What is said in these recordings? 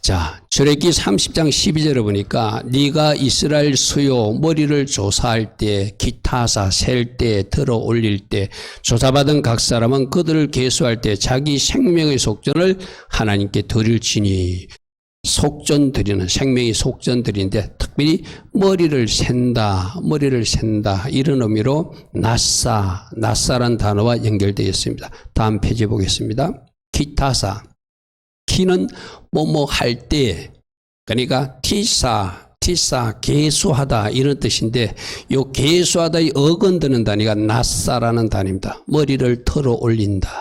자, 출애굽기 30장 12절에 보니까 네가 이스라엘 수요 머리를 조사할 때 기타사 셀 때 들어 올릴 때 조사받은 각 사람은 그들을 계수할 때 자기 생명의 속전을 하나님께 드릴지니. 속전 드리는, 생명의 속전 드리는데 특별히 머리를 센다 이런 의미로 나사란 단어와 연결되어 있습니다. 다음 페이지 보겠습니다. 기타사, 키는 뭐뭐 할 때, 그러니까 티사 계수하다 이런 뜻인데, 요 계수하다의 어근드는 단위가 나사라는 단위입니다. 머리를 털어 올린다.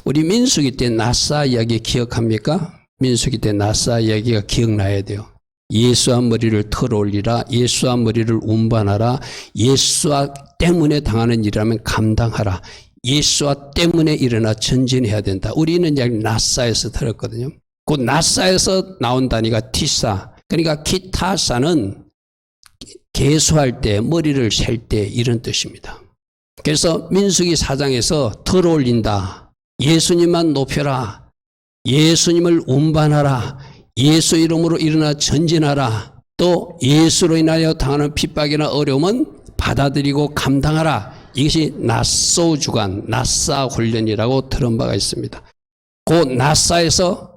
우리 민수기 때 나사 이야기 기억합니까? 민수기 때 나사 이야기가 기억나야 돼요. 예수와 머리를 털어 올리라, 예수와 머리를 운반하라, 예수와 때문에 당하는 일이라면 감당하라, 예수와 때문에 일어나 전진해야 된다. 우리는 이야기 나사에서 들었거든요. 그 나사에서 나온 단위가 티사, 그러니까 기타사는 계수할 때, 머리를 셀 때 이런 뜻입니다. 그래서 민수기 4장에서 털어 올린다, 예수님만 높여라, 예수님을 운반하라, 예수 이름으로 일어나 전진하라, 또 예수로 인하여 당하는 핍박이나 어려움은 받아들이고 감당하라. 이것이 나소 주간, 나사 훈련이라고 들은 바가 있습니다. 그 나사에서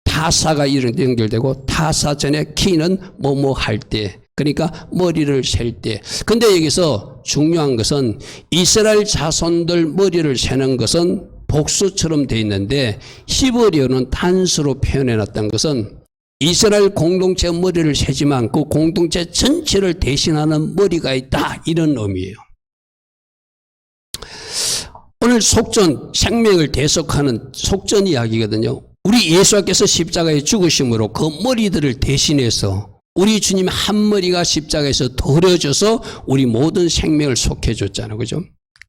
타사가 연결되고, 타사 전에 키는 뭐뭐 할 때, 그러니까 머리를 셀 때. 근데 여기서 중요한 것은 이스라엘 자손들 머리를 세는 것은 복수처럼 되어 있는데, 히브리어는 단수로 표현해 놨던 것은 이스라엘 공동체 머리를 세지만 그 공동체 전체를 대신하는 머리가 있다, 이런 의미예요. 오늘 속전, 생명을 대속하는 속전 이야기거든요. 우리 예수께서 십자가에 죽으심으로 그 머리들을 대신해서 우리 주님 한 머리가 십자가에서 더려져서 우리 모든 생명을 속해줬잖아요. 그죠?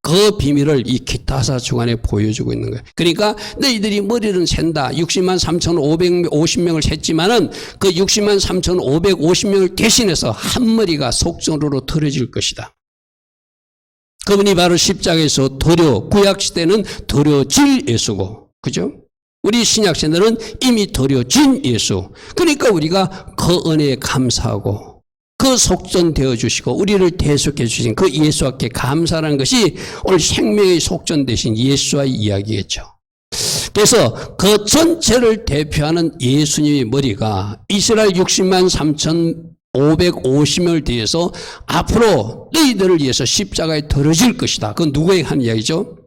그 비밀을 이 기타사 주간에 보여주고 있는 거예요. 그러니까 너희들이 머리를 샌다. 60만 3,550명을 셌지만은 그 60만 3,550명을 대신해서 한 머리가 속전으로 들어질 것이다. 그분이 바로 십자가에서 구약시대는 들여질 예수고, 그죠? 우리 신약시대는 이미 들여진 예수. 그러니까 우리가 그 은혜에 감사하고 그 속전되어 주시고 우리를 대속해 주신 그 예수께 감사하는 것이 오늘 생명의 속전 되신 예수와의 이야기겠죠. 그래서 그 전체를 대표하는 예수님의 머리가 이스라엘 60만 3,550명을 대해서 앞으로 너희들을 위해서 십자가에 들어질 것이다. 그건 누구에게 하는 이야기죠?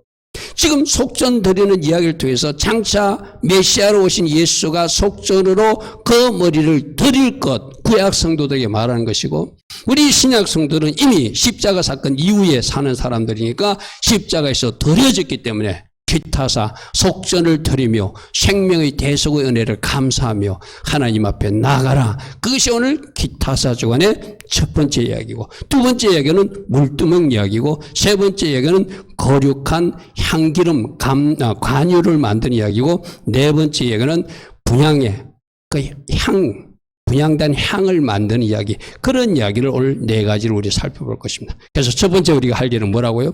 지금 속전 드리는 이야기를 통해서 장차 메시아로 오신 예수가 속전으로 그 머리를 드릴 것, 구약 성도들에게 말하는 것이고, 우리 신약 성도들은 이미 십자가 사건 이후에 사는 사람들이니까 십자가에서 드려졌기 때문에 기타사 속전을 드리며 생명의 대속의 은혜를 감사하며 하나님 앞에 나가라. 그것이 오늘 기타사 주간의 첫 번째 이야기고, 두 번째 이야기는 물두멍 이야기고, 세 번째 이야기는 거룩한 향기름 관유를 만든 이야기고, 네 번째 이야기는 분향의 분향된 향을 만드는 이야기. 그런 이야기를 오늘 네 가지를 우리 살펴볼 것입니다. 그래서 첫 번째 우리가 할 일은 뭐라고요?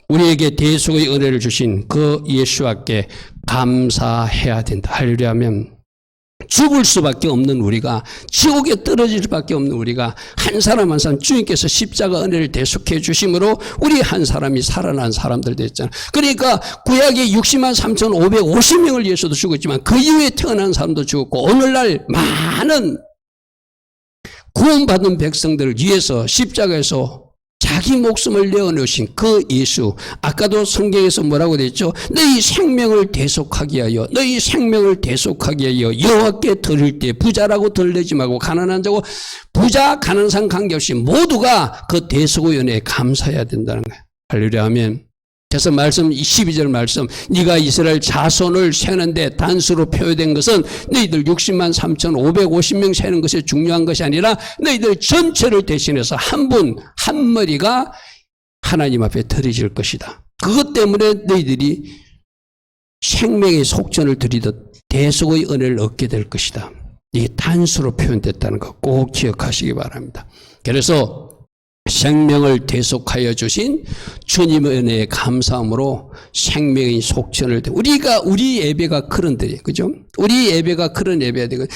우리에게 대속의 은혜를 주신 그 예수께 감사해야 된다. 하려면 죽을 수밖에 없는 우리가, 지옥에 떨어질 수밖에 없는 우리가, 한 사람 한 사람 주님께서 십자가 은혜를 대속해 주심으로 우리 한 사람이 살아난 사람들 됐잖아요. 그러니까 구약에 60만 3,550명을 위해서도 죽었지만 그 이후에 태어난 사람도 죽었고, 오늘날 많은 구원받은 백성들을 위해서 십자가에서 자기 목숨을 내어놓으신 그 예수, 아까도 성경에서 뭐라고 됐죠? 너희 생명을 대속하기 위하여, 너희 생명을 대속하기 위하여 여호와께 드릴 때 부자라고 들리지 말고 가난한 자고, 부자 가난상 관계없이 모두가 그 대속의 은혜에 감사해야 된다는 거예요. 할렐루야 하면. 그래서 말씀 12절 말씀, 네가 이스라엘 자손을 세는데 단수로 표현된 것은 너희들 60만 3,550명 세는 것이 중요한 것이 아니라 너희들 전체를 대신해서 한 분, 한 머리가 하나님 앞에 드려질 것이다. 그것 때문에 너희들이 생명의 속전을 드리듯 대속의 은혜를 얻게 될 것이다. 이게 단수로 표현됐다는 거 꼭 기억하시기 바랍니다. 그래서 생명을 대속하여 주신 주님의 은혜에 감사함으로 생명의 속전을 우리 예배가 그런데 그죠? 우리 예배가 그런 예배야 되고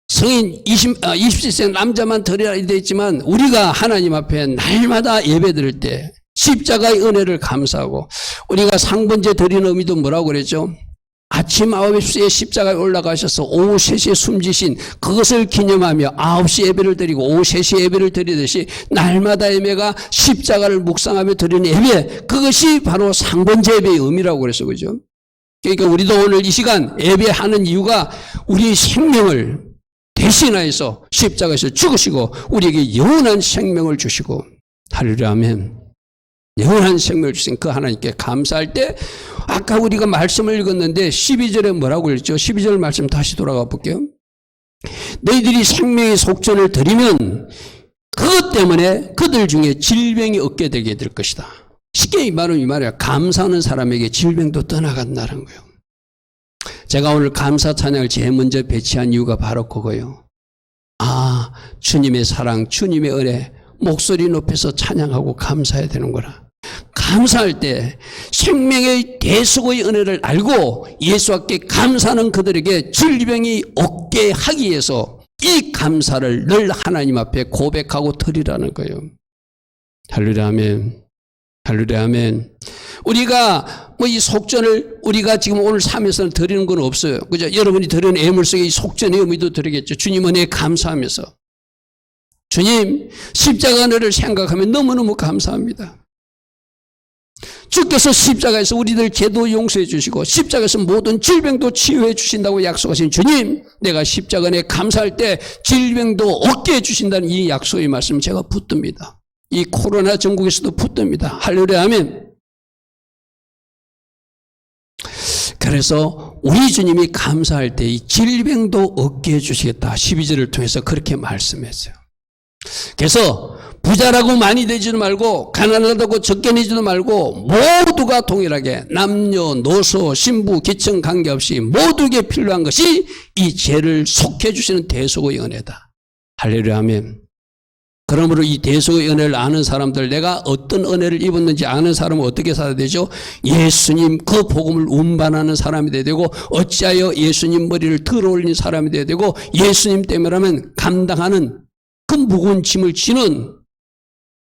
성인 20세 남자만 드려야 되지만 우리가 하나님 앞에 날마다 예배 드릴 때 십자가의 은혜를 감사하고 우리가 상번제 드리는 의미도 뭐라고 그랬죠? 아침 9시에 십자가에 올라가셔서 오후 3시에 숨지신 그것을 기념하며 9시 예배를 드리고 오후 3시 예배를 드리듯이 날마다 예배가 십자가를 묵상하며 드리는 예배, 그것이 바로 상번제 예배의 의미라고 그랬어, 그죠? 그러니까 우리도 오늘 이 시간 예배하는 이유가 우리의 생명을 대신하여서 십자가에서 죽으시고 우리에게 영원한 생명을 주시고 할렐루야 아멘. 영원한 생명을 주신 그 하나님께 감사할 때 아까 우리가 말씀을 읽었는데 12절에 뭐라고 읽죠? 12절 말씀 다시 돌아가 볼게요. 너희들이 생명의 속전을 드리면 그것 때문에 그들 중에 질병이 없게 되게 될 것이다. 쉽게 말하면 이 말이야. 감사하는 사람에게 질병도 떠나간다는 거예요. 제가 오늘 감사 찬양을 제일 먼저 배치한 이유가 바로 그거예요. 아, 주님의 사랑, 주님의 은혜 목소리 높여서 찬양하고 감사해야 되는구나. 감사할 때 생명의 대속의 은혜를 알고 예수 앞에 감사하는 그들에게 질병이 없게 하기 위해서 이 감사를 늘 하나님 앞에 고백하고 드리라는 거예요. 할렐루야 아멘. 할렐루야 아멘. 우리가 이 속전을 우리가 지금 오늘 삶에서는 드리는 건 없어요. 그죠? 여러분이 드리는 예물 속에 이 속전의 의미도 드리겠죠. 주님 은혜에 감사하면서. 주님 십자가 은혜를 생각하면 너무너무 감사합니다. 주께서 십자가에서 우리들 죄도 용서해 주시고 십자가에서 모든 질병도 치유해 주신다고 약속하신 주님, 내가 십자가 은혜에 감사할 때 질병도 없게 해주신다는 이 약속의 말씀 제가 붙듭니다. 이 코로나 전국에서도 붙듭니다. 할렐루야 아멘. 그래서 우리 주님이 감사할 때 이 질병도 없게 해주시겠다 12절을 통해서 그렇게 말씀했어요. 그래서 부자라고 많이 되지도 말고 가난하다고 적게 내지도 말고 모두가 동일하게 남녀노소 신부 계층 관계없이 모두에게 필요한 것이 이 죄를 속해 주시는 대속의 은혜다. 할렐루야 아멘. 그러므로 이 대속의 은혜를 아는 사람들, 내가 어떤 은혜를 입었는지 아는 사람은 어떻게 살아야 되죠? 예수님 그 복음을 운반하는 사람이 돼야 되고 어찌하여 예수님 머리를 들어올린 사람이 돼야 되고 예수님 때문이라면 감당하는 그 무거운 짐을 지는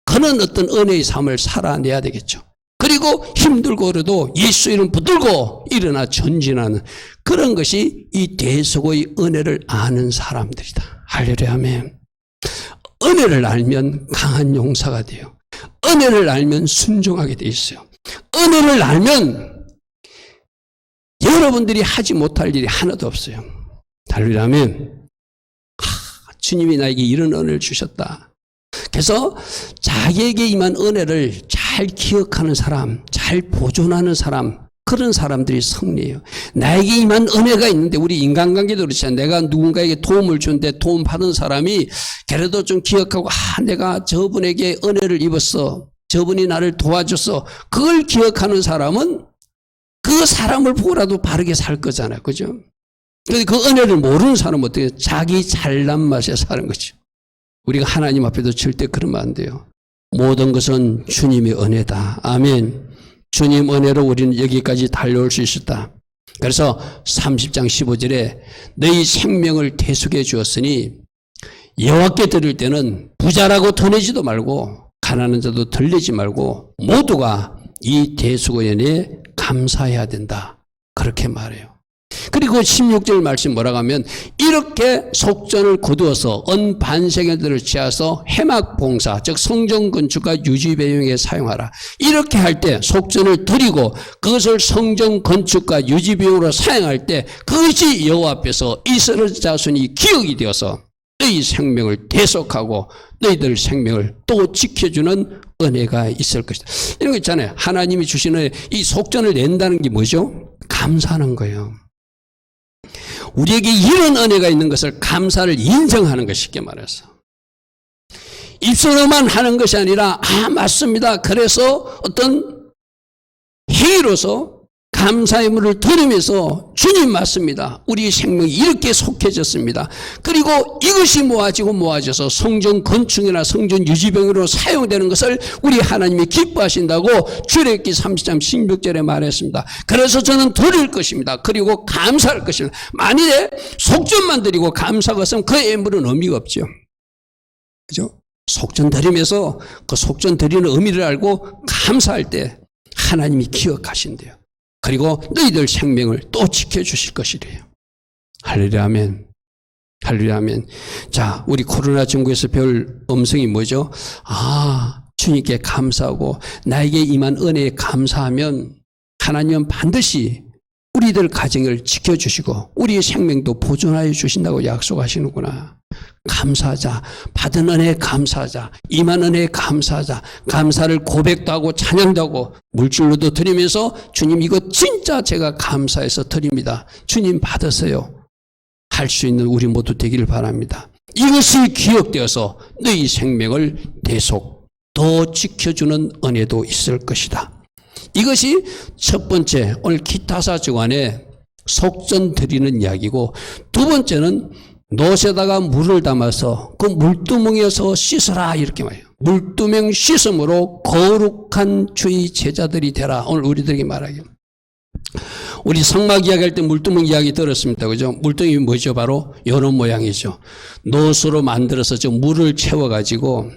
그런 어떤 은혜의 삶을 살아내야 되겠죠. 그리고 힘들고 그래도 예수 이름 붙들고 일어나 전진하는 그런 것이 이 대속의 은혜를 아는 사람들이다. 할렐루야 아멘. 은혜를 알면 강한 용사가 돼요. 은혜를 알면 순종하게 돼 있어요. 은혜를 알면 여러분들이 하지 못할 일이 하나도 없어요. 할렐루야 아멘. 주님이 나에게 이런 은혜를 주셨다. 그래서 자기에게 임한 은혜를 잘 기억하는 사람, 잘 보존하는 사람, 그런 사람들이 승리해요. 나에게 임한 은혜가 있는데 우리 인간관계도 그렇잖아요. 내가 누군가에게 도움을 주는데 도움 받은 사람이 그래도 좀 기억하고 내가 저분에게 은혜를 입었어. 저분이 나를 도와줬어. 그걸 기억하는 사람은 그 사람을 보고라도 바르게 살 거잖아요. 그죠? 그런데 그 은혜를 모르는 사람은 어떻게 해요? 자기 잘난 맛에 사는 거죠. 우리가 하나님 앞에도 절대 그러면 안 돼요. 모든 것은 주님의 은혜다. 아멘. 주님 은혜로 우리는 여기까지 달려올 수 있었다. 그래서 30장 15절에 너희 생명을 대속해 주었으니 여호와께 드릴 때는 부자라고 더 내지도 말고 가난한 자도 덜 내지 말고 모두가 이 대속의 은혜에 감사해야 된다. 그렇게 말해요. 그리고 16절 말씀 뭐라고 하면 이렇게 속전을 거두어서 언반세계들을 취하서 해막봉사 즉 성전 건축과 유지 비용에 사용하라. 이렇게 할 때 속전을 드리고 그것을 성전 건축과 유지 비용으로 사용할 때 그것이 여호와 앞에서 이스라엘 자손이 기억이 되어서 너희 생명을 대속하고 너희들 생명을 또 지켜주는 은혜가 있을 것이다. 이런 거 있잖아요. 하나님이 주시는 이 속전을 낸다는 게 뭐죠? 감사하는 거예요. 우리에게 이런 은혜가 있는 것을 감사를 인정하는 것, 쉽게 말해서 입술로만 하는 것이 아니라 맞습니다. 그래서 어떤 행위로서 감사의 물을 들으면서 주님 맞습니다. 우리 생명이 이렇게 속해졌습니다. 그리고 이것이 모아져서 성전 건축이나 성전 유지병으로 사용되는 것을 우리 하나님이 기뻐하신다고 출애굽기 30장 16절에 말했습니다. 그래서 저는 드릴 것입니다. 그리고 감사할 것입니다. 만일에 속전만 드리고 감사가 없으면 그 예물은 의미가 없죠. 그죠? 속전 드리면서 그 속전 드리는 의미를 알고 감사할 때 하나님이 기억하신대요. 그리고 너희들 생명을 또 지켜주실 것이래요. 할렐루야 아멘. 할렐루야 아멘. 자, 우리 코로나 전국에서 배울 음성이 뭐죠? 주님께 감사하고 나에게 임한 은혜에 감사하면 하나님은 반드시 우리들 가정을 지켜주시고 우리의 생명도 보존하여 주신다고 약속하시는구나. 감사하자. 받은 은혜에 감사하자. 임한 은혜에 감사하자. 감사를 고백도 하고 찬양도 하고 물질로도 드리면서 주님 이거 진짜 제가 감사해서 드립니다. 주님 받으세요. 할 수 있는 우리 모두 되기를 바랍니다. 이것이 기억되어서 너희 생명을 계속 더 지켜주는 은혜도 있을 것이다. 이것이 첫 번째 오늘 기타사 주간에 속전 드리는 이야기고, 두 번째는 놋에다가 물을 담아서 그 물두멍에서 씻어라 이렇게 말해요. 물두멍 씻음으로 거룩한 주의 제자들이 되라. 오늘 우리들에게 말하기를. 우리 성막 이야기할 때 물두멍 이야기 들었습니다. 그죠? 물두멍이 뭐죠? 바로 이런 모양이죠. 놋으로 만들어서 저 물을 채워가지고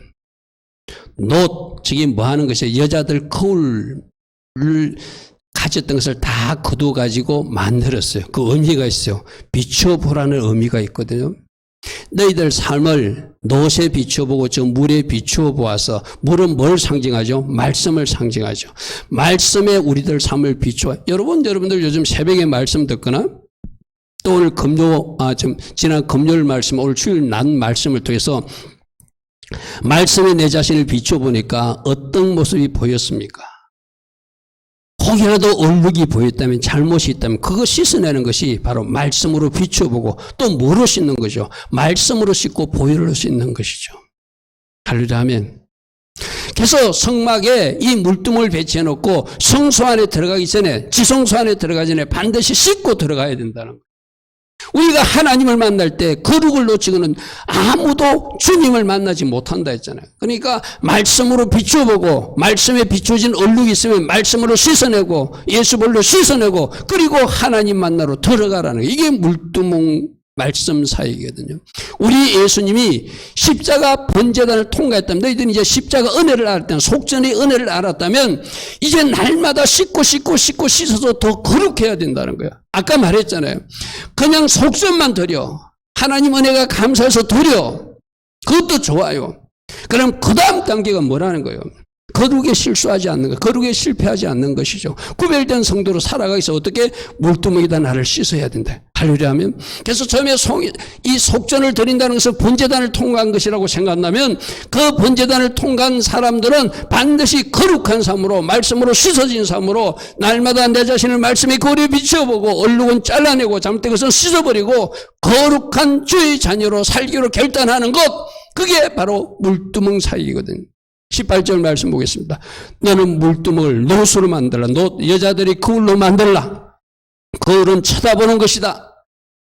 놋, 저게 뭐 하는 것이에요? 여자들 거울을 가졌던 것을 다 거둬가지고 만들었어요. 그 의미가 있어요. 비춰보라는 의미가 있거든요. 너희들 삶을 놋에 비춰보고 저 물에 비추어 보아서, 물은 뭘 상징하죠? 말씀을 상징하죠. 말씀에 우리들 삶을 비추어. 여러분들 요즘 새벽에 말씀 듣거나 또 오늘 지난 금요일 말씀, 오늘 주일 낮 말씀을 통해서 말씀에 내 자신을 비춰보니까 어떤 모습이 보였습니까? 혹이라도 얼룩이 보였다면, 잘못이 있다면 그거 씻어내는 것이 바로 말씀으로 비춰보고 또 뭐로 씻는 거죠? 말씀으로 씻고 보혈로 씻는 것이죠. 할렐루야 아멘. 그래서 성막에 이 물두멍을 배치해 놓고 성소 안에 들어가기 전에, 지성소 안에 들어가기 전에 반드시 씻고 들어가야 된다는 거예요. 우리가 하나님을 만날 때 거룩을 놓치고는 아무도 주님을 만나지 못한다 했잖아요. 그러니까 말씀으로 비춰보고, 말씀에 비춰진 얼룩이 있으면 말씀으로 씻어내고, 예수볼로 씻어내고, 그리고 하나님 만나러 들어가라는 거예요. 이게 물두멍 말씀 사역이거든요. 우리 예수님이 십자가 번제단을 통과했다면, 너희들은 이제 십자가 은혜를 알았다면, 속전의 은혜를 알았다면 이제 날마다 씻고 씻어서 더 거룩해야 된다는 거예요. 아까 말했잖아요. 그냥 속전만 드려, 하나님 은혜가 감사해서 드려, 그것도 좋아요. 그럼 그 다음 단계가 뭐라는 거예요? 거룩에 실수하지 않는 것, 거룩에 실패하지 않는 것이죠. 구별된 성도로 살아가기 위해서 어떻게? 물두멍에다 나를 씻어야 된다. 할렐루야 하면. 그래서 처음에 이 속전을 드린다는 것을 번제단을 통과한 것이라고 생각한다면, 그 번제단을 통과한 사람들은 반드시 거룩한 삶으로, 말씀으로 씻어진 삶으로 날마다 내 자신을 말씀의 거울에 비춰보고 얼룩은 잘라내고 잘못된 것은 씻어버리고 거룩한 주의 자녀로 살기로 결단하는 것, 그게 바로 물두멍 사역이거든요. 18절 말씀 보겠습니다. 너는 물두멍을 놋으로 만들라. 여자들이 거울로 만들라. 거울은 쳐다보는 것이다.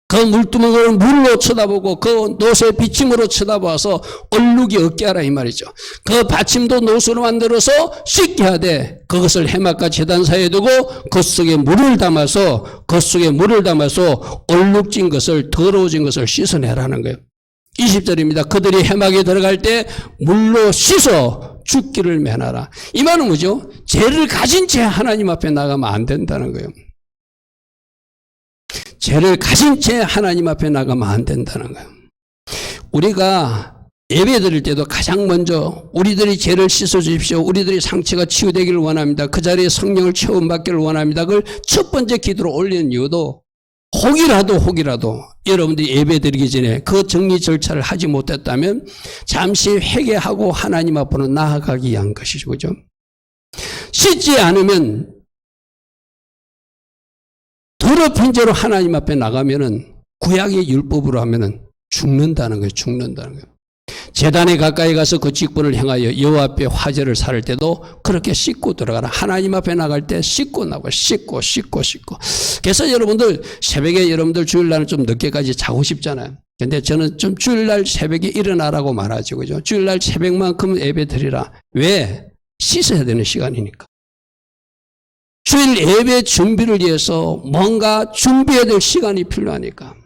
그 물두멍을 물로 쳐다보고 그 놋의 비침으로 쳐다봐서 얼룩이 없게 하라 이 말이죠. 그 받침도 놋으로 만들어서 씻게 하되 그것을 해막과 제단사에 두고 그 속에 물을 담아서 얼룩진 것을, 더러워진 것을 씻어내라는 거예요. 20절입니다. 그들이 해막에 들어갈 때 물로 씻어 죽기를 면하라. 이 말은 뭐죠? 죄를 가진 채 하나님 앞에 나가면 안 된다는 거예요. 죄를 가진 채 하나님 앞에 나가면 안 된다는 거예요. 우리가 예배 드릴 때도 가장 먼저 우리들이 죄를 씻어 주십시오. 우리들이 상처가 치유되기를 원합니다. 그 자리에 성령을 체험받기를 원합니다. 그걸 첫 번째 기도로 올리는 이유도 혹이라도 여러분들이 예배 드리기 전에 그 정리 절차를 하지 못했다면 잠시 회개하고 하나님 앞으로 나아가기 위한 것이죠. 그죠? 씻지 않으면, 더럽힌 죄로 하나님 앞에 나가면은, 구약의 율법으로 하면은 죽는다는 거예요. 제단에 가까이 가서 그 직분을 행하여 여호와 앞에 화제를 살 때도 그렇게 씻고 들어가라. 하나님 앞에 나갈 때 씻고 나고 씻고. 그래서 여러분들 새벽에 여러분들 주일날은 좀 늦게까지 자고 싶잖아요. 근데 저는 좀 주일날 새벽에 일어나라고 말하죠. 그죠? 주일날 새벽만큼 예배 드리라. 왜? 씻어야 되는 시간이니까. 주일 예배 준비를 위해서 뭔가 준비해야 될 시간이 필요하니까.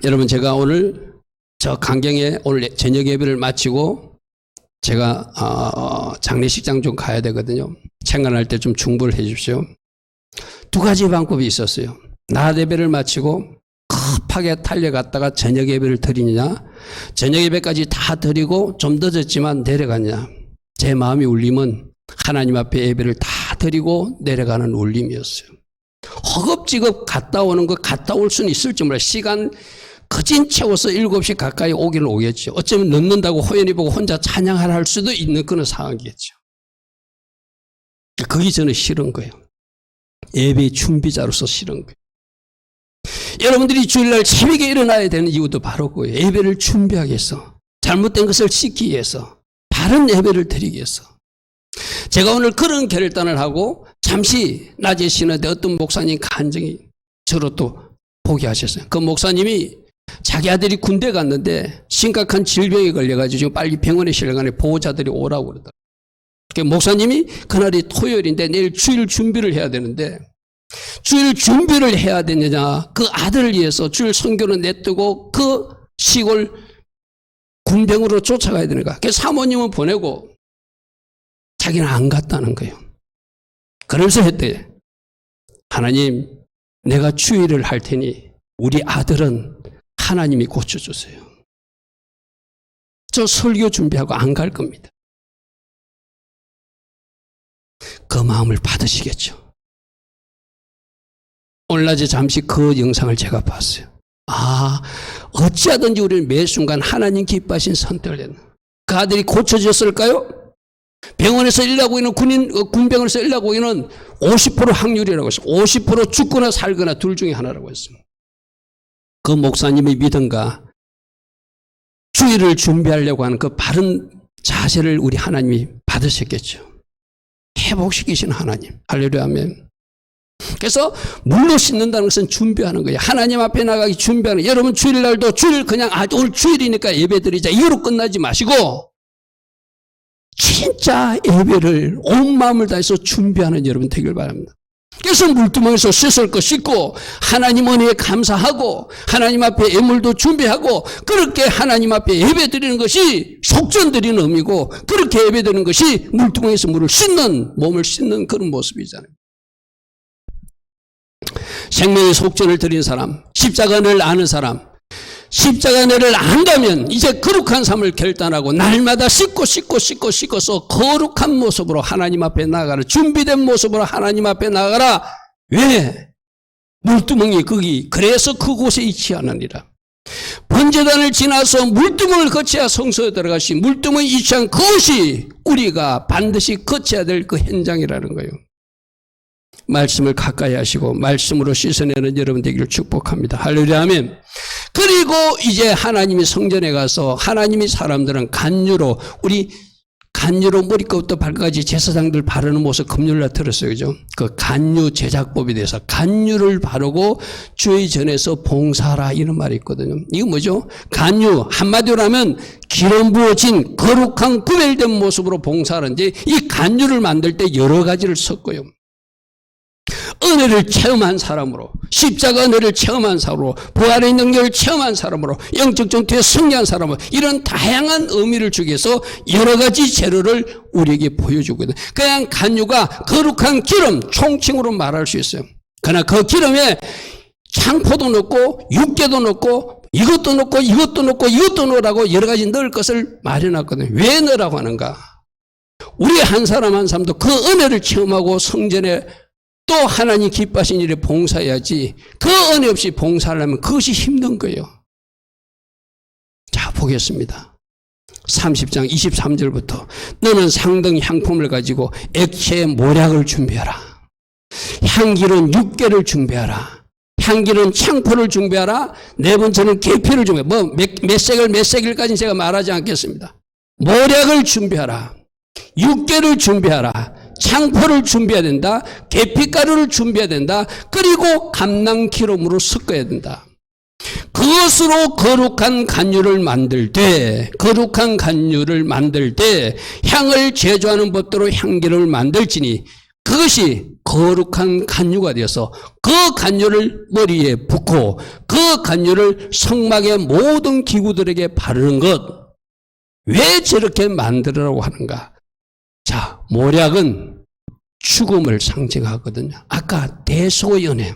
여러분, 제가 오늘 저 강경에 오늘 저녁 예배를 마치고 제가 장례식장 좀 가야 되거든요. 생각날 때 좀 중보를 해 주십시오. 두 가지 방법이 있었어요. 낮 예배를 마치고 급하게 달려갔다가 저녁 예배를 드리느냐, 저녁 예배까지 다 드리고 좀 늦었지만 내려가냐. 제 마음이 울림은 하나님 앞에 예배를 다 드리고 내려가는 울림이었어요. 허겁지겁 갔다 오는 거 갔다 올 수는 있을지 몰라요. 시간 거진 채워서 7시 가까이 오기는 오겠죠. 어쩌면 늦는다고 호연히 보고 혼자 찬양하라 할 수도 있는 그런 상황이겠죠. 그게 저는 싫은 거예요. 예배 준비자로서 싫은 거예요. 여러분들이 주일날 새벽에 일어나야 되는 이유도 바로 그거예요. 예배를 준비하기 위해서, 잘못된 것을 씻기 위해서, 바른 예배를 드리기 위해서. 제가 오늘 그런 결단을 하고 잠시 낮에 쉬는데 어떤 목사님 간증이 저로 또 보게 하셨어요. 그 목사님이 자기 아들이 군대 갔는데 심각한 질병에 걸려가지고 지금 빨리 병원에 실려가는 보호자들이 오라고 그러더라고요. 목사님이 그날이 토요일인데 내일 주일 준비를 해야 되는데 주일 준비를 해야 되느냐, 그 아들을 위해서 주일 선교를 냅두고 그 시골 군병으로 쫓아가야 되는가. 그래서 사모님은 보내고 자기는 안 갔다는 거예요. 그러면서 했대. 하나님, 내가 주일을 할 테니 우리 아들은 하나님이 고쳐주세요. 저 설교 준비하고 안 갈 겁니다. 그 마음을 받으시겠죠. 오늘 낮에 잠시 그 영상을 제가 봤어요. 어찌하든지 우리는 매 순간 하나님 기뻐하신 선택을 했나. 그 아들이 고쳐졌을까요? 병원에서 일하고 있는 군병원에서 일하고 있는 50% 확률이라고 했어요. 50% 죽거나 살거나 둘 중에 하나라고 했습니다. 그 목사님의 믿음과 주일을 준비하려고 하는 그 바른 자세를 우리 하나님이 받으셨겠죠. 회복시키신 하나님. 할렐루야, 아멘. 그래서 물로 씻는다는 것은 준비하는 거예요. 하나님 앞에 나가기 준비하는 거예요. 여러분 주일날도 주일 그냥 오늘 주일이니까 예배 드리자 이유로 끝나지 마시고 진짜 예배를 온 마음을 다해서 준비하는 여러분 되길 바랍니다. 그래서 물두멍에서 씻을 거 씻고 하나님 은혜에 감사하고 하나님 앞에 예물도 준비하고 그렇게 하나님 앞에 예배 드리는 것이 속전 드리는 의미고 그렇게 예배 드리는 것이 물두멍에서 물을 씻는, 몸을 씻는 그런 모습이잖아요. 생명의 속전을 드린 사람, 십자가 은혜를 아는 사람, 십자가 은혜를 안다면 이제 거룩한 삶을 결단하고 날마다 씻고서 거룩한 모습으로 하나님 앞에 나아가라. 준비된 모습으로 하나님 앞에 나아가라. 왜? 물두멍이 거기 그래서 그곳에 위치하느니라. 번제단을 지나서 물두멍을 거쳐야 성소에 들어가시 물두멍이 위치한 그것이 우리가 반드시 거쳐야 될 그 현장이라는 거예요. 말씀을 가까이 하시고 말씀으로 씻어내는 여러분 되기를 축복합니다. 할렐루야, 아멘. 그리고 이제 하나님이 성전에 가서 하나님이 사람들은 간유로 머리끝부터 발끝까지 제사장들 바르는 모습 금요일날 들었어요. 그죠? 그 간유 제작법에 대해서 간유를 바르고 주의 전에서 봉사하라 이런 말이 있거든요. 이거 뭐죠? 간유 한마디로 하면 기름 부어진 거룩한 구별된 모습으로 봉사하는데 이 간유를 만들 때 여러 가지를 섞어요. 은혜를 체험한 사람으로, 십자가 은혜를 체험한 사람으로, 부활의 능력을 체험한 사람으로, 영적 전투에 승리한 사람으로 이런 다양한 의미를 주기 위해서 여러 가지 재료를 우리에게 보여주거든요. 그냥 간유가 거룩한 기름 총칭으로 말할 수 있어요. 그러나 그 기름에 창포도 넣고 육개도 넣고 이것도 넣고 이것도 넣고 이것도 넣으라고 여러 가지 넣을 것을 마련했거든요. 왜 넣으라고 하는가? 우리 한 사람 한 사람도 그 은혜를 체험하고 성전에 또 하나님 기뻐하신 일에 봉사해야지 그 은혜 없이 봉사하려면 그것이 힘든 거예요. 자, 보겠습니다. 30장 23절부터 너는 상등 향품을 가지고 액체 모략을 준비하라. 향기로운 육개를 준비하라. 향기는 창포를 준비하라. 네 번째는 계피를 준비하라. 몇 세겔까지는 제가 말하지 않겠습니다. 모략을 준비하라. 육개를 준비하라. 창포를 준비해야 된다. 계피가루를 준비해야 된다. 그리고 감낭기름으로 섞어야 된다. 그것으로 거룩한 간유를 만들 때 향을 제조하는 법대로 향기를 만들지니 그것이 거룩한 간유가 되어서 그 간유를 머리에 붓고 그 간유를 성막의 모든 기구들에게 바르는 것. 왜 저렇게 만들으라고 하는가? 자, 모략은 죽음을 상징하거든요. 아까 대속의 연회.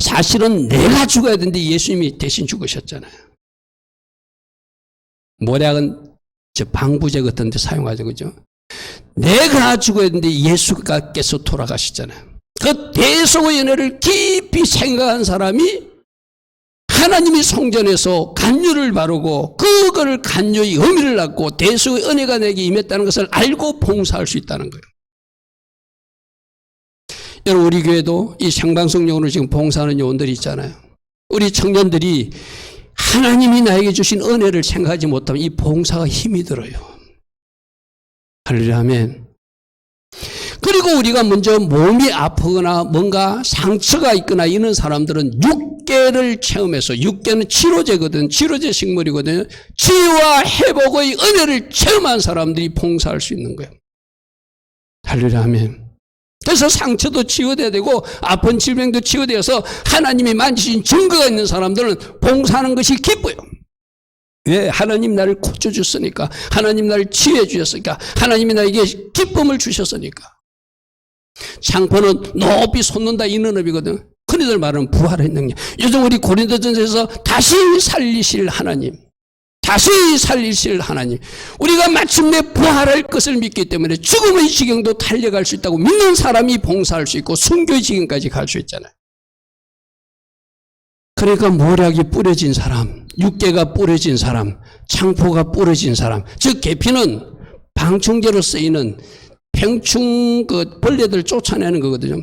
사실은 내가 죽어야 되는데 예수님이 대신 죽으셨잖아요. 모략은 저 방부제 같은 데 사용하죠. 그죠? 내가 죽어야 되는데 예수께서 돌아가셨잖아요. 그 대속의 연회를 깊이 생각한 사람이 하나님이 성전에서 간유를 바르고 그거를 간유의 의미를 갖고 대속의 은혜가 내게 임했다는 것을 알고 봉사할 수 있다는 거예요. 여러분, 우리 교회도 이 생방송용으로 지금 봉사하는 요원들이 있잖아요. 우리 청년들이 하나님이 나에게 주신 은혜를 생각하지 못하면 이 봉사가 힘이 들어요. 할렐루야, 아멘. 그리고 우리가 먼저 몸이 아프거나 뭔가 상처가 있거나 이런 사람들은 육계를 체험해서, 육계는 치료제거든, 치료제 식물이거든요. 치유와 회복의 은혜를 체험한 사람들이 봉사할 수 있는 거예요. 할렐루야, 아멘. 그래서 상처도 치유돼야 되고 아픈 질병도 치유되어서 하나님이 만지신 증거가 있는 사람들은 봉사하는 것이 기뻐요. 왜? 하나님 나를 고쳐주셨으니까, 하나님 나를 치유해 주셨으니까, 하나님이 나에게 기쁨을 주셨으니까. 창포는 높이 솟는다 이런 의미거든. 흔히들 말하는 부활의 능력. 요즘 우리 고린도전서에서 다시 살리실 하나님, 다시 살리실 하나님, 우리가 마침내 부활할 것을 믿기 때문에 죽음의 지경도 달려갈 수 있다고 믿는 사람이 봉사할 수 있고 순교의 지경까지 갈 수 있잖아요. 그러니까 모략이 뿌려진 사람, 육계가 뿌려진 사람, 창포가 뿌려진 사람, 즉 계피는 방충제로 쓰이는 병충 그 벌레들 쫓아내는 거거든요.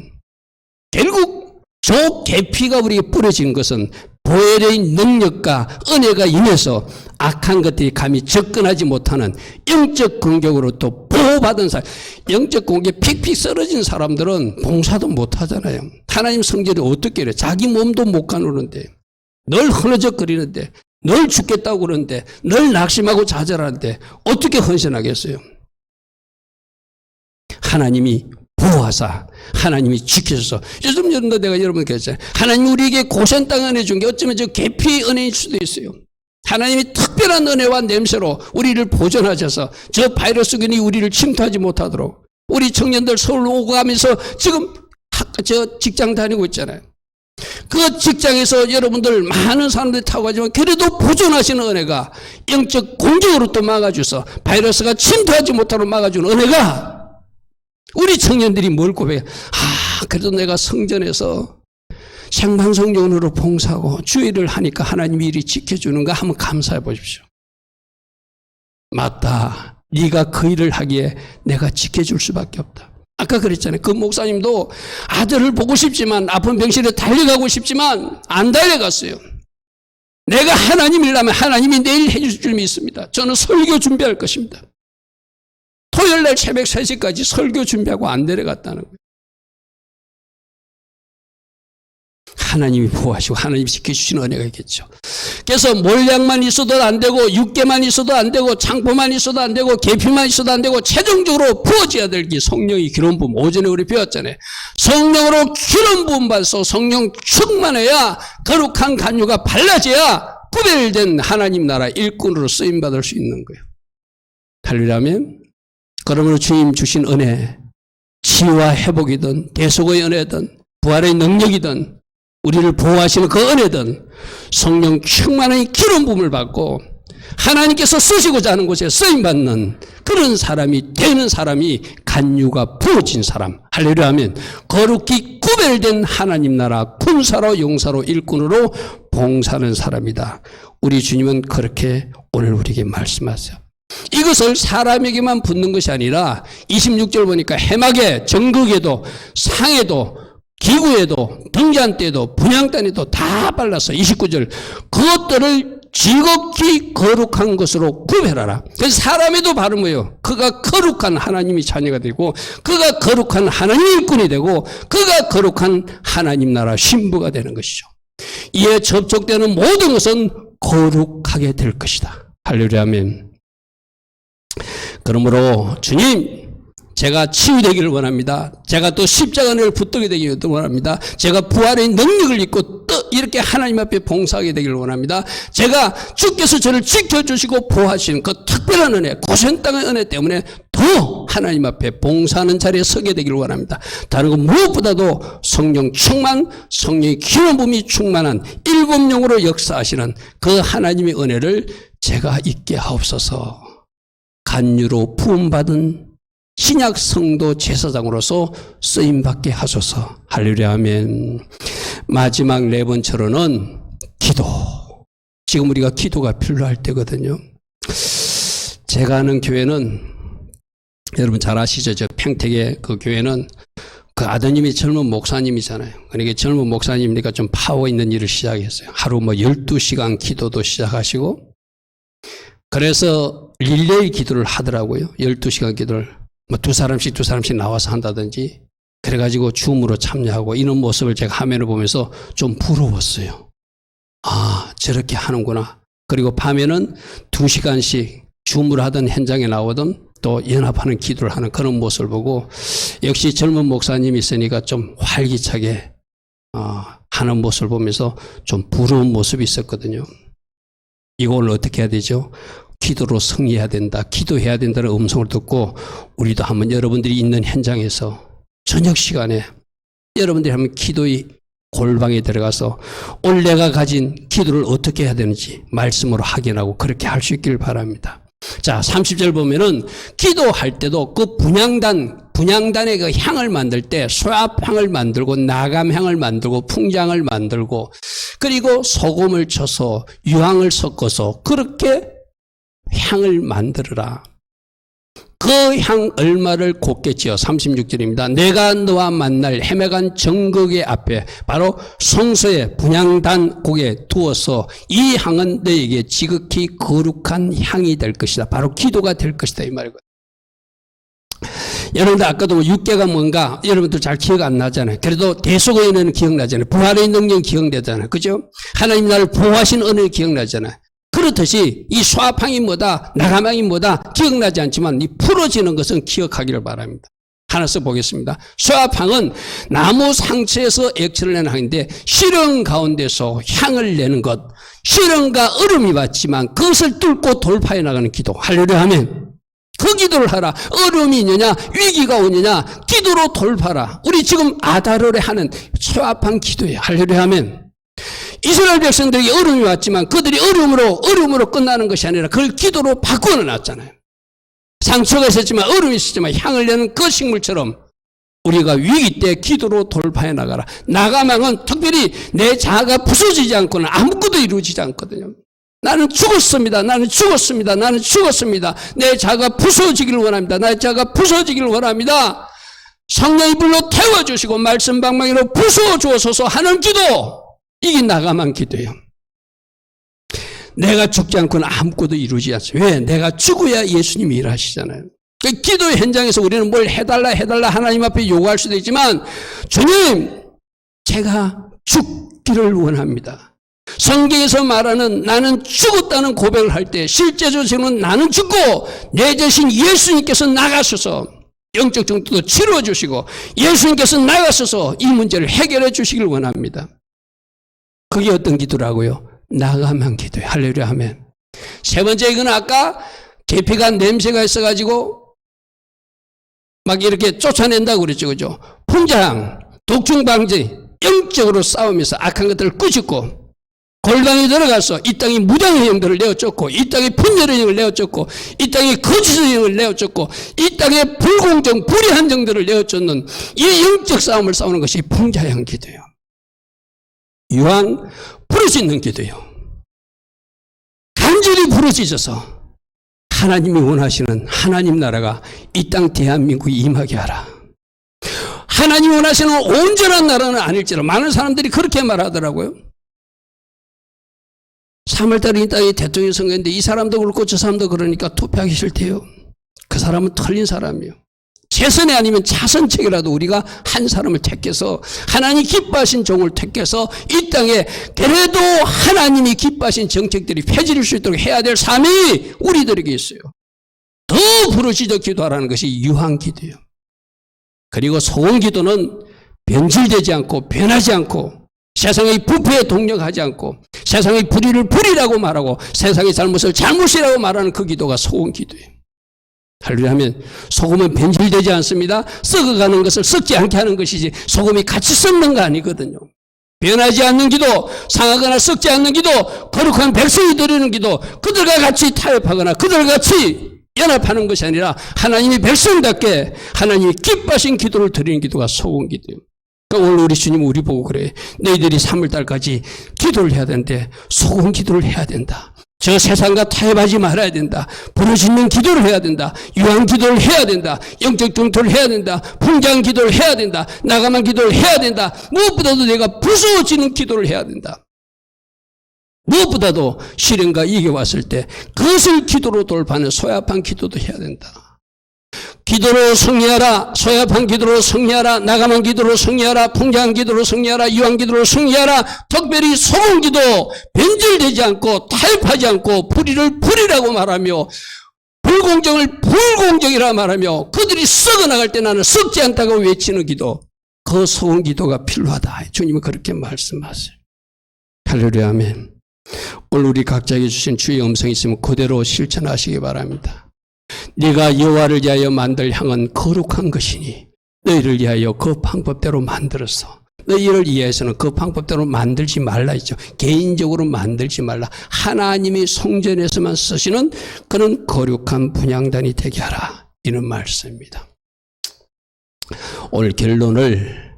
결국 저 계피가 우리에게 뿌려진 것은 보혈의 능력과 은혜가 임해서 악한 것들이 감히 접근하지 못하는 영적 공격으로 또 보호받은 사람, 영적 공격에 픽픽 쓰러진 사람들은 봉사도 못하잖아요. 하나님 성전에 어떻게 이래? 자기 몸도 못 가누는데, 늘 흐느적거리는데, 늘 죽겠다고 그러는데, 늘 낙심하고 좌절하는데 어떻게 헌신하겠어요? 하나님이 보호하사 하나님이 지켜줘서, 요즘 여러분도 내가 여러분께 했잖아요. 하나님이 우리에게 고센 땅 은혜 준 게 어쩌면 저 계피 은혜일 수도 있어요. 하나님이 특별한 은혜와 냄새로 우리를 보존하셔서 저 바이러스균이 우리를 침투하지 못하도록 우리 청년들 서울로 오고 가면서 지금 저 직장 다니고 있잖아요. 그 직장에서 여러분들 많은 사람들이 타고 가지만 그래도 보존하시는 은혜가 영적 공격으로 또 막아줘서 바이러스가 침투하지 못하도록 막아주는 은혜가, 우리 청년들이 뭘 고백해? 그래도 내가 성전에서 생방송용으로 봉사하고 주의를 하니까 하나님이 이리 지켜주는가 하면 감사해 보십시오. 맞다. 네가 그 일을 하기에 내가 지켜줄 수밖에 없다. 아까 그랬잖아요. 그 목사님도 아들을 보고 싶지만, 아픈 병실에 달려가고 싶지만 안 달려갔어요. 내가 하나님 일하면 하나님이 내일 해줄 줄 믿습니다. 저는 설교 준비할 것입니다. 토요일날 새벽 3시까지 설교 준비하고 안 내려갔다는 거예요. 하나님이 보호하시고 하나님이 지켜주시는 은혜가 있겠죠. 그래서 몰약만 있어도 안 되고, 육계만 있어도 안 되고, 창포만 있어도 안 되고, 계피만 있어도 안 되고, 최종적으로 부어져야 될 게 성령이 기름 부음. 오전에 우리 배웠잖아요. 성령으로 기름 부음 받아서 성령 충만해야 거룩한 간유가 발라져야 구별된 하나님 나라 일꾼으로 쓰임받을 수 있는 거예요. 할렐루야면. 그러므로 주님 주신 은혜, 치유와 회복이든 대속의 은혜든 부활의 능력이든 우리를 보호하시는 그 은혜든 성령 충만한 기름 부음을 받고 하나님께서 쓰시고자 하는 곳에 쓰임받는 그런 사람이 되는 사람이 간유가 부어진 사람. 할렐루야 하면 거룩히 구별된 하나님 나라 군사로 용사로 일꾼으로 봉사하는 사람이다. 우리 주님은 그렇게 오늘 우리에게 말씀하세요. 이것을 사람에게만 붙는 것이 아니라 26절 보니까 해막에, 정극에도, 상에도 기구에도 등잔 때도 분향 땅에도 다 발라서 29절 그것들을 지극히 거룩한 것으로 구별하라. 그래서 사람에도 바르며요. 그가 거룩한 하나님의 자녀가 되고 그가 거룩한 하나님의 일꾼이 되고 그가 거룩한 하나님 나라 신부가 되는 것이죠. 이에 접촉되는 모든 것은 거룩하게 될 것이다. 할렐루야 아멘. 그러므로 주님 제가 치유되기를 원합니다. 제가 또 십자가를 붙들게 되기를 원합니다. 제가 부활의 능력을 입고 또 이렇게 하나님 앞에 봉사하게 되기를 원합니다. 제가 주께서 저를 지켜주시고 보호하시는 그 특별한 은혜, 고센 땅의 은혜 때문에 더 하나님 앞에 봉사하는 자리에 서게 되기를 원합니다. 다른 것 무엇보다도 성령 충만, 성령의 기름 부음이 충만한 일곱 영으로 역사하시는 그 하나님의 은혜를 제가 잊게 하옵소서. 간유로 부음받은 신약 성도 제사장으로서 쓰임받게 하소서. 할렐루야 아멘. 마지막 네 번째로는 기도. 지금 우리가 기도가 필요할 때거든요. 제가 아는 교회는 여러분 잘 아시죠? 저 평택의 그 교회는 그 아드님이 젊은 목사님이잖아요. 그러니까 젊은 목사님이니까 좀 파워 있는 일을 시작했어요. 하루 뭐 12시간 기도도 시작하시고 그래서 릴레이 기도를 하더라고요. 12시간 기도를. 뭐 두 사람씩 나와서 한다든지 그래가지고 줌으로 참여하고 이런 모습을 제가 화면을 보면서 좀 부러웠어요. 아 저렇게 하는구나. 그리고 밤에는 2시간씩 줌으로 하던 현장에 나오던 또 연합하는 기도를 하는 그런 모습을 보고 역시 젊은 목사님이 있으니까 좀 활기차게 하는 모습을 보면서 좀 부러운 모습이 있었거든요. 이걸 어떻게 해야 되죠? 기도로 승리해야 된다. 기도해야 된다는 음성을 듣고 우리도 한번 여러분들이 있는 현장에서 저녁 시간에 여러분들이 한번 기도의 골방에 들어가서 오늘 내가 가진 기도를 어떻게 해야 되는지 말씀으로 확인하고 그렇게 할 수 있기를 바랍니다. 자, 30절 보면은 기도할 때도 그 분향단의 그 향을 만들 때 소압향을 만들고 나감향을 만들고 풍장을 만들고 그리고 소금을 쳐서 유황을 섞어서 그렇게 향을 만들어라. 그 향 얼마를 곱게 지어 36절입니다. 내가 너와 만날 헤매간 정극의 앞에 바로 성소의 분향단 곡에 두어서 이 향은 너에게 지극히 거룩한 향이 될 것이다. 바로 기도가 될 것이다 이 말이거든요. 여러분들 아까도 육계가 뭔가 여러분들 잘 기억 안 나잖아요. 그래도 대속의 은혜는 기억나잖아요. 부활의 능력은 기억나잖아요. 그죠? 하나님 나를 보호하신 은혜는 기억나잖아요. 그렇듯이 이 소합향이 뭐다 나감향이 뭐다 기억나지 않지만 이 풀어지는 것은 기억하기를 바랍니다. 하나 써보겠습니다. 소합향은 나무 상처에서 액체를 내는 향인데 시련 가운데서 향을 내는 것. 시련과 얼음이 왔지만 그것을 뚫고 돌파해 나가는 기도. 할렐루야 아멘. 그 기도를 하라. 어려움이 있느냐 위기가 오느냐 기도로 돌파라. 우리 지금 아다르레 하는 소합향 기도예요. 할렐루야 아멘. 이스라엘 백성들에게 어려움이 왔지만 그들이 어려움으로 끝나는 것이 아니라 그걸 기도로 바꾸어 놨잖아요. 상처가 있었지만 어려움이 있었지만 향을 내는 그 식물처럼 우리가 위기 때 기도로 돌파해 나가라. 나가망은 특별히 내 자아가 부서지지 않고는 아무것도 이루어지지 않거든요. 나는 죽었습니다. 내 자아가 부서지기를 원합니다. 내 자아가 부서지기를 원합니다. 성령의 불로 태워주시고 말씀 방망이로 부숴주어서서 하는 기도. 이게 나가만 기도예요. 내가 죽지 않고는 아무것도 이루지 않습니다. 왜? 내가 죽어야 예수님이 일하시잖아요. 그 기도의 현장에서 우리는 뭘 해달라 하나님 앞에 요구할 수도 있지만 주님 제가 죽기를 원합니다. 성경에서 말하는 나는 죽었다는 고백을 할 때 실제적으로 지금은 나는 죽고 내 대신 예수님께서 나가셔서 영적 정도도 치루어 주시고 예수님께서 나가셔서 이 문제를 해결해 주시길 원합니다. 그게 어떤 기도라고요? 나가만 기도예요. 할렐루야 아멘. 세 번째 이건 아까 계피가 냄새가 있어가지고 막 이렇게 쫓아낸다고 그랬죠. 그죠? 풍장, 독중 방지, 영적으로 싸우면서 악한 것들을 꾸짖고 골방에 들어가서 이 땅에 무당의 영들을 내어쫓고 이 땅에 분열의 영을 내어쫓고 이 땅에 거짓의 영을 내어쫓고 이 땅에 불공정, 불의한 영들을 내어쫓는 이 영적 싸움을 싸우는 것이 풍자양 기도예요. 유황 부르짖는 기도요. 간절히 부르짖어서 하나님이 원하시는 하나님 나라가 이 땅 대한민국에 임하게 하라. 하나님이 원하시는 온전한 나라는 아닐지라. 많은 사람들이 그렇게 말하더라고요. 3월달에 이 땅에 대통령 선거인데 이 사람도 그렇고 저 사람도 그러니까 투표하기 싫대요. 그 사람은 틀린 사람이에요. 최선이 아니면 차선책이라도 우리가 한 사람을 택해서 하나님 기뻐하신 종을 택해서 이 땅에 그래도 하나님이 기뻐하신 정책들이 펴질 수 있도록 해야 될 삶이 우리들에게 있어요. 더 부르짖어 기도하라는 것이 유한기도예요. 그리고 소원기도는 변질되지 않고 변하지 않고 세상의 부패에 동력하지 않고 세상의 불의를 불의라고 말하고 세상의 잘못을 잘못이라고 말하는 그 기도가 소원기도예요. 할렐루야 하면 소금은 변질되지 않습니다. 썩어가는 것을 썩지 않게 하는 것이지 소금이 같이 썩는 거 아니거든요. 변하지 않는 기도, 상하거나 썩지 않는 기도, 거룩한 백성이 드리는 기도, 그들과 같이 타협하거나 그들과 같이 연합하는 것이 아니라 하나님이 백성답게 하나님이 기뻐하신 기도를 드리는 기도가 소원기도예요. 그러니까 오늘 우리 주님 우리 보고 그래. 너희들이 3월달까지 기도를 해야 되는데 소원기도를 해야 된다. 저 세상과 타협하지 말아야 된다. 부르짖는 기도를 해야 된다. 유한기도를 해야 된다. 영적 중토를 해야 된다. 풍장 기도를 해야 된다. 나가만 기도를 해야 된다. 무엇보다도 내가 부서워지는 기도를 해야 된다. 무엇보다도 시련과 이겨 왔을 때 그것을 기도로 돌파하는 소야판 기도도 해야 된다. 기도로 승리하라. 소야판 기도로 승리하라. 나가만 기도로 승리하라. 풍장 기도로 승리하라. 유한 기도로 승리하라. 특별히 소금 기도 변질되지 않고 타협하지 않고 불의를 불의라고 말하며 불공정을 불공정이라 말하며 그들이 썩어나갈 때 나는 썩지 않다고 외치는 기도, 그 소금 기도가 필요하다. 주님은 그렇게 말씀하세요. 할렐루야 아멘. 오늘 우리 각자에게 주신 주의 음성이 있으면 그대로 실천하시기 바랍니다. 네가 여호와를 위하여 만들 향은 거룩한 것이니 너희를 위하여 그 방법대로 만들었어. 너희를 위해서는 그 방법대로 만들지 말라 했죠. 개인적으로 만들지 말라. 하나님이 성전에서만 쓰시는 그런 거룩한 분향단이 되게 하라. 이런 말씀입니다. 오늘 결론을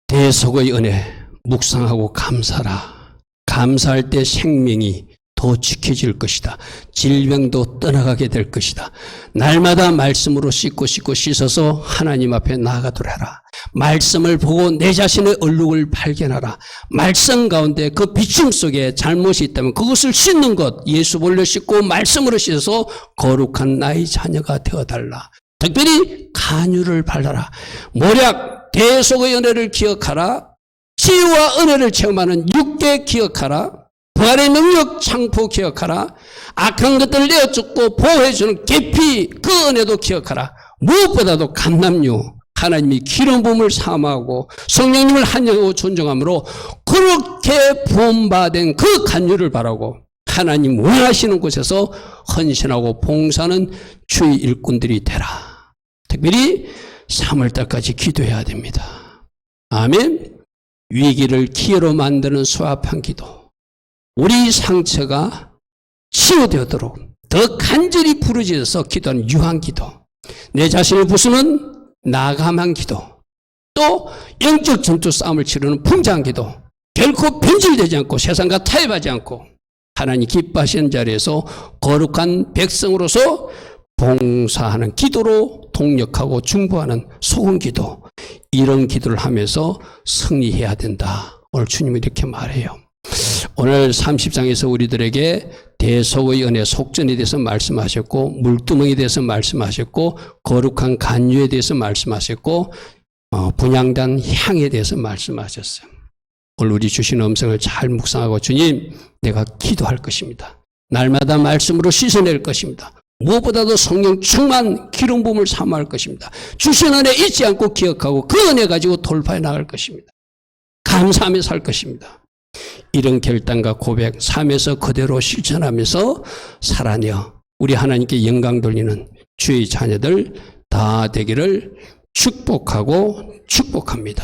대속의 은혜 묵상하고 감사라. 감사할 때 생명이 더 지켜질 것이다. 질병도 떠나가게 될 것이다. 날마다 말씀으로 씻고 씻어서 하나님 앞에 나아가도록 하라. 말씀을 보고 내 자신의 얼룩을 발견하라. 말씀 가운데 그 비춤 속에 잘못이 있다면 그것을 씻는 것, 예수 볼려 씻고 말씀으로 씻어서 거룩한 나의 자녀가 되어달라. 특별히 간유를 발라라. 모략 대속의 은혜를 기억하라. 치유와 은혜를 체험하는 육계 기억하라. 부활의 능력 창포 기억하라. 악한 것들을 내어쫓고 보호해주는 계피 그 은혜도 기억하라. 무엇보다도 감남유 하나님이 기름 부음을 사모하고 성령님을 환영하고 존중함으로 그렇게 부음받은 그 간유를 바라고 하나님 원하시는 곳에서 헌신하고 봉사하는 주의 일꾼들이 되라. 특별히 3월달까지 기도해야 됩니다. 아멘. 위기를 기회로 만드는 수합한 기도, 우리 상처가 치유되도록 더 간절히 부르짖어서 기도하는 유한기도, 내 자신을 부수는 나감한 기도, 또 영적 전투 싸움을 치르는 풍장기도, 결코 변질되지 않고 세상과 타협하지 않고 하나님 기뻐하시는 자리에서 거룩한 백성으로서 봉사하는 기도로 동력하고 중보하는 소금기도, 이런 기도를 하면서 승리해야 된다. 오늘 주님은 이렇게 말해요. 오늘 30장에서 우리들에게 대속의 은혜 속전에 대해서 말씀하셨고, 물두멍에 대해서 말씀하셨고, 거룩한 간유에 대해서 말씀하셨고, 분향단 향에 대해서 말씀하셨어요. 오늘 우리 주신 음성을 잘 묵상하고, 주님, 내가 기도할 것입니다. 날마다 말씀으로 씻어낼 것입니다. 무엇보다도 성령 충만 기름 부음을 사모할 것입니다. 주신 은혜 잊지 않고 기억하고 그 은혜 가지고 돌파해 나갈 것입니다. 감사하며 살 것입니다. 이런 결단과 고백, 삶에서 그대로 실천하면서 살아내어 우리 하나님께 영광 돌리는 주의 자녀들 다 되기를 축복하고 축복합니다.